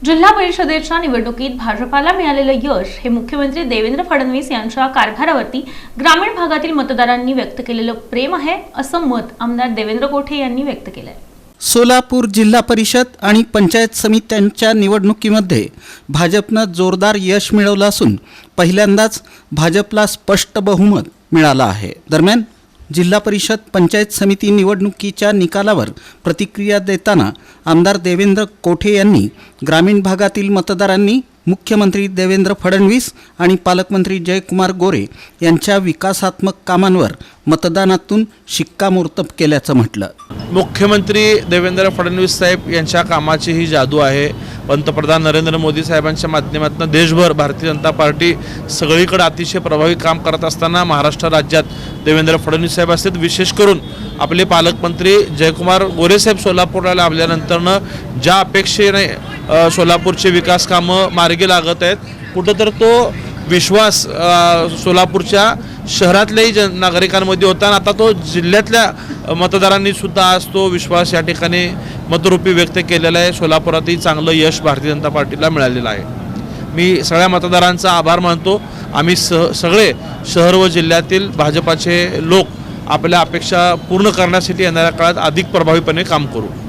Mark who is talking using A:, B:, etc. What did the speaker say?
A: जिल्हा परिषदेच्या निवडणुकीत भाजपाला मिळालेलं यश हे मुख्यमंत्री देवेंद्र फडणवीस यांच्या कारभारावरती ग्रामीण भागातील मतदारांनी व्यक्त केलेलं प्रेम आहे, असं मत आमदार देवेंद्र कोठे यांनी व्यक्त केलंय।
B: सोलापूर जिल्हा परिषद आणि पंचायत समित्यांच्या निवडणुकीमध्ये भाजपनं जोरदार यश मिळवलं असून पहिल्यांदाच भाजपला स्पष्ट बहुमत मिळालं आहे। दरम्यान जिल्हा परिषद पंचायत समिती निवडणुकीच्या निकालावर प्रतिक्रिया देताना आमदार देवेंद्र कोठे यांनी ग्रामीण भागातील मतदारांनी मुख्यमंत्री देवेंद्र फडणवीस आणि पालकमंत्री जयकुमार गोरे यांच्या विकासात्मक कामांवर मतदानातून शिक्कामोर्तब केल्याचं म्हटलं।
C: मुख्यमंत्री देवेंद्र फडणवीस साहेब यांच्या कामाची ही जादू आहे। पंतप्रधान नरेंद्र मोदी साहेबांच्या माध्यमातून देशभर भारतीय जनता पार्टी सगळीकडे अतिशय प्रभावी काम करत असताना महाराष्ट्र राज्यात देवेंद्र फडणवीस साहेब असतात। विशेष करून आपले पालकमंत्री जयकुमार गोरे साहेब सोलापूरला आल्यानंतरनं ज्या अपेक्षेने सोलापूरचे विकास कामं मार्गी लागत आहेत, कुठंतर तो विश्वास सोलापूरच्या शहरातल्याही नागरिकांमध्ये होता आणि आता तो जिल्ह्यातल्या मतदारांनी सुद्धा आज तो विश्वास या ठिकाणी मतरूपी व्यक्त केलेला आहे। सोलापुरातही चांगलं यश भारतीय जनता पार्टीला मिळालेलं आहे। मी सगळ्या मतदारांचा आभार मानतो। आम्ही सगळे शहर व जिल्ह्यातील भाजपाचे लोक आपल्या अपेक्षा पूर्ण करण्यासाठी येणाऱ्या काळात अधिक प्रभावीपणे काम करू।